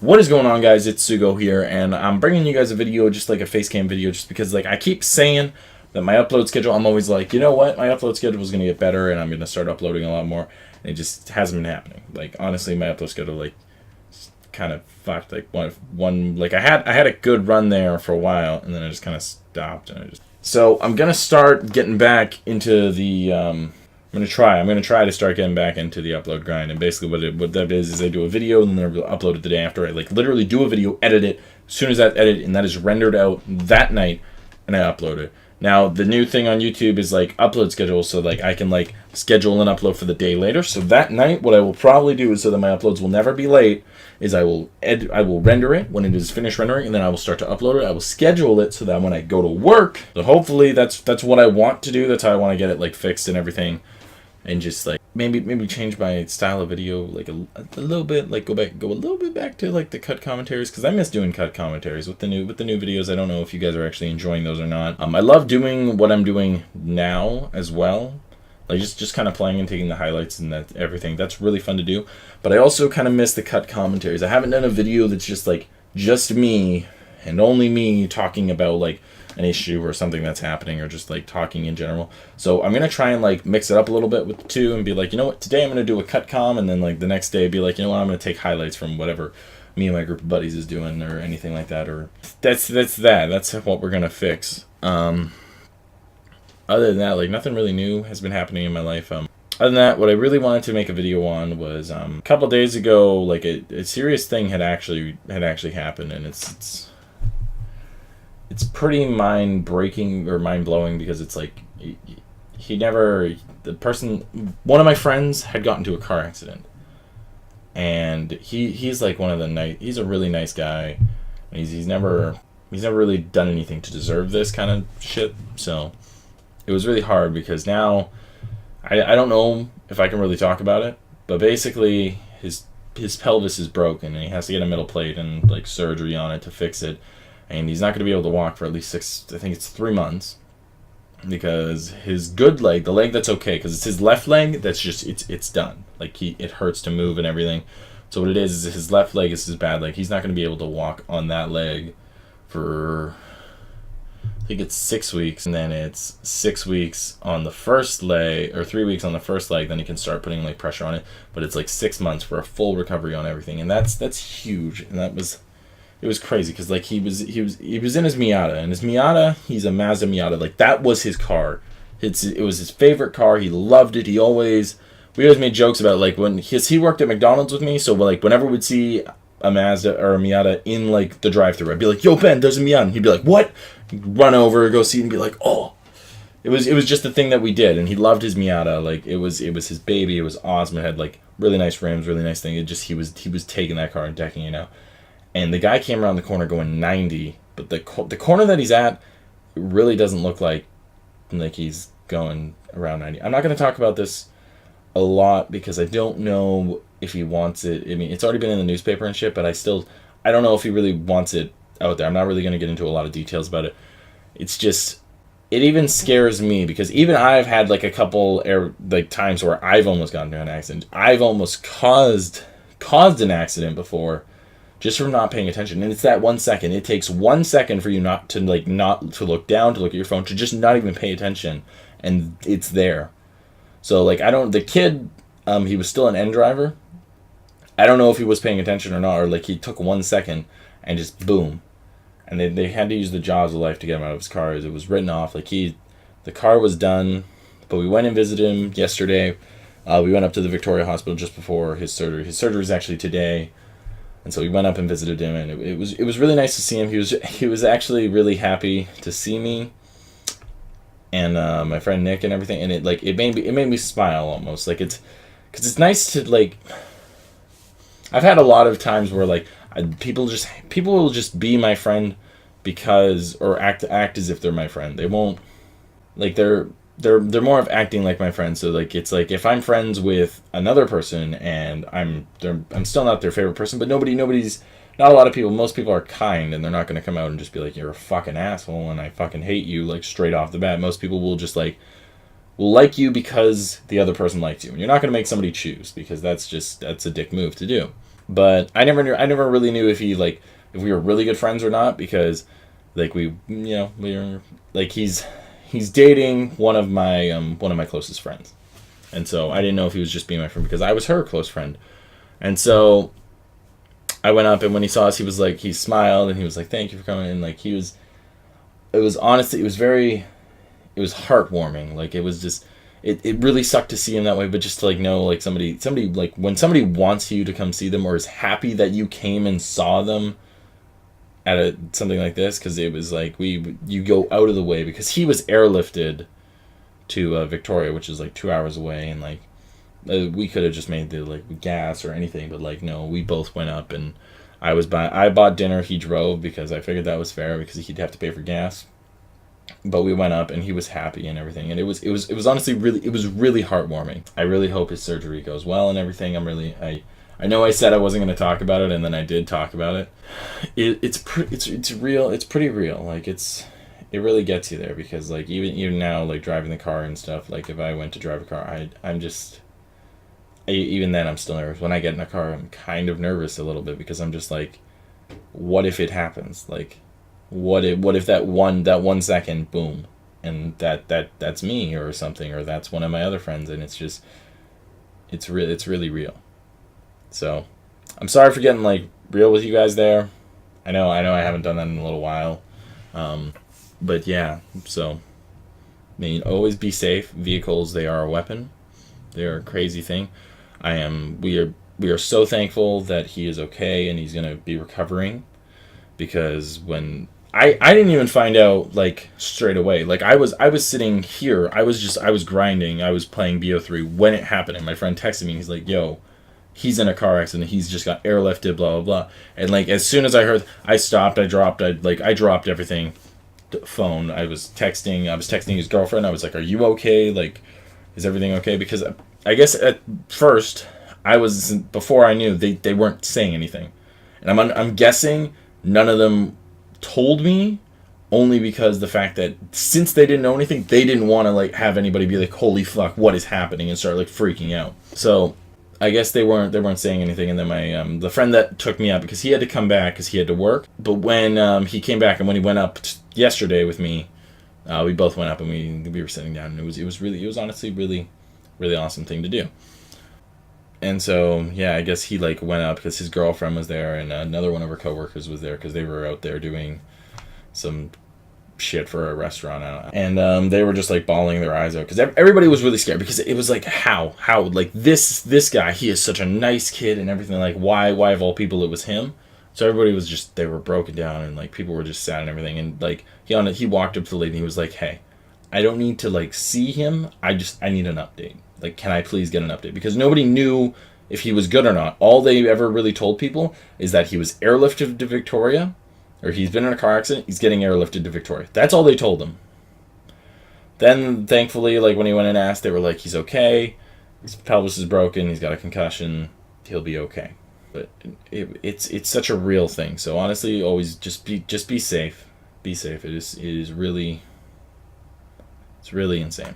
What is going on, guys? It's Sugo here, and I'm bringing you guys a video, just like a face cam video, just because like I keep saying that my upload schedule, I'm always like, you know what, my upload schedule is going to get better and I'm going to start uploading a lot more, and it just hasn't been happening. Like, honestly, my upload schedule like kind of fucked. Like one like I had a good run there for a while, and then I just kind of stopped, and so I'm going to start getting back into the I'm gonna try to start getting back into the upload grind. And basically what that is I do a video and then I upload it the day after. I like literally do a video, edit it, as soon as that edit and that is rendered out that night, and I upload it. Now the new thing on YouTube is like upload schedule, so like I can like schedule an upload for the day later. So that night what I will probably do is, so that my uploads will never be late, is I will render it when it is finished rendering, and then I will start to upload it. I will schedule it so that when I go to work, so hopefully that's what I want to do. That's how I want to get it like fixed and everything. And just like maybe change my style of video like a little bit, like go a little bit back to like the cut commentaries, because I miss doing cut commentaries with the new videos. I don't know if you guys are actually enjoying those or not. I love doing what I'm doing now as well, like just kind of playing and taking the highlights and that everything. That's really fun to do. But I also kind of miss the cut commentaries. I haven't done a video that's just like just me and only me talking about like an issue or something that's happening, or just like talking in general. So I'm gonna try and like mix it up a little bit with the two and be like, you know what, today I'm gonna do a cut com, and then like the next day be like, you know what, I'm gonna take highlights from whatever me and my group of buddies is doing, or anything like that. Or that's what we're gonna fix. Other than that, like nothing really new has been happening in my life. Other than that, what I really wanted to make a video on was a couple days ago, like a serious thing had actually happened, and it's pretty mind-breaking or mind-blowing, because it's like one of my friends had gotten into a car accident, and he's like he's a really nice guy, and he's never really done anything to deserve this kind of shit. So it was really hard, because now I don't know if I can really talk about it, but basically his pelvis is broken and he has to get a metal plate and like surgery on it to fix it. And he's not going to be able to walk for at least 3 months, because his good leg, the leg that's okay, because it's his left leg that's just, it's done. Like it hurts to move and everything. So what it is his left leg is his bad leg. He's not going to be able to walk on that leg for, I think it's 6 weeks, and then it's 6 weeks on the first leg, or 3 weeks on the first leg. Then he can start putting like pressure on it. But it's like 6 months for a full recovery on everything, and that's huge. And it was crazy, because like he was in his Miata, and his Miata, he's a Mazda Miata. Like that was his car. It was his favorite car. He loved it. We always made jokes about it. Like when he worked at McDonald's with me, so like whenever we'd see a Mazda or a Miata in like the drive-thru, I'd be like, "Yo, Ben, there's a Miata." And he'd be like, "What?" He'd run over, go see it, and be like, "Oh." It was just the thing that we did, and he loved his Miata. Like it was his baby. It was awesome. It had like really nice rims, really nice thing. He was taking that car and decking it out. And the guy came around the corner going 90, but the corner that he's at really doesn't look like he's going around 90. I'm not going to talk about this a lot, because I don't know if he wants it. I mean, it's already been in the newspaper and shit, but I don't know if he really wants it out there. I'm not really going to get into a lot of details about it. It's just, it even scares me, because even I've had like a couple times where I've almost gotten into an accident. I've almost caused an accident before, just from not paying attention. And it's that 1 second. It takes 1 second for you not to look down, to look at your phone, to just not even pay attention, and it's there. So like the kid, he was still an N driver. I don't know if he was paying attention or not, or like he took 1 second and just boom. And they had to use the jaws of life to get him out of his car. It was written off. Like the car was done, but we went and visited him yesterday. We went up to the Victoria Hospital just before his surgery. His surgery is actually today. And so we went up and visited him, and it was really nice to see him. He was actually really happy to see me, and my friend Nick and everything. And it made me smile almost, like because it's nice to like. I've had a lot of times where like people will just be my friend because, or act as if they're my friend. They won't, like they're more of acting like my friend. So like it's like if I'm friends with another person and I'm still not their favorite person, but not a lot of people, most people are kind, and they're not going to come out and just be like, "You're a fucking asshole and I fucking hate you," like straight off the bat. Most people will just will like you because the other person likes you, and you're not going to make somebody choose, because that's a dick move to do. But I never really knew if he like if we were really good friends or not, because like we were like he's dating one of my closest friends, and so I didn't know if he was just being my friend because I was her close friend, and so I went up, and when he saw us, he smiled and he was like, "Thank you for coming," and like it was honestly it was heartwarming. Like it was just it really sucked to see him that way, but just to like know like somebody like when somebody wants you to come see them or is happy that you came and saw them at something like this, because it was like you go out of the way, because he was airlifted to Victoria, which is like 2 hours away, and like we could have just made the like gas or anything, but like no, we both went up, and I bought dinner, he drove because I figured that was fair because he'd have to pay for gas. But we went up and he was happy and everything, and it was honestly really heartwarming. I really hope his surgery goes well and everything. I know I said I wasn't going to talk about it, and then I did talk about it. It's real. It's pretty real. Like it really gets you there, because like even now, like driving the car and stuff, like if I went to drive a car, even then I'm still nervous. When I get in a car, I'm kind of nervous a little bit, because I'm just like, what if it happens? Like what if that 1 second, boom, and that's me or something, or that's one of my other friends, and it's really real. So I'm sorry for getting like real with you guys there. I know I haven't done that in a little while, but yeah. So I mean, always be safe. Vehicles, they are a weapon. They are a crazy thing. We are so thankful that he is okay and he's gonna be recovering, because when I didn't even find out like straight away. Like I was sitting here. I was grinding. I was playing BO3 when it happened, and my friend texted me. And he's like, "Yo, he's in a car accident. He's just got airlifted. Blah blah blah." And like as soon as I heard, I stopped. I dropped everything. Phone. I was texting his girlfriend. I was like, "Are you okay? Like, is everything okay?" Because I guess at first before I knew, they weren't saying anything, and I'm guessing none of them told me, only because the fact that since they didn't know anything, they didn't want to like have anybody be like, "Holy fuck, what is happening?" and start like freaking out. So I guess they weren't saying anything. And then my the friend that took me up, because he had to come back because he had to work, but when he came back and when he went up yesterday with me, we both went up and we were sitting down, and it was honestly really awesome thing to do. And so, yeah, I guess he like went up because his girlfriend was there, and another one of her coworkers was there because they were out there doing some shit for a restaurant. And they were just like bawling their eyes out because everybody was really scared, because it was like, how like this guy, he is such a nice kid and everything. Like why of all people it was him? So everybody was just, they were broken down, and like people were just sad and everything. And like he walked up to the lady and he was like, "Hey, I don't need to like see him. I need an update. Like, can I please get an update?" Because nobody knew if he was good or not. All they ever really told people is that he was airlifted to Victoria, or he's been in a car accident, he's getting airlifted to Victoria. That's all they told him. Then, thankfully, like when he went and asked, they were like, "He's okay. His pelvis is broken. He's got a concussion. He'll be okay." But it's such a real thing. So honestly, always just be safe. Be safe. It's really insane.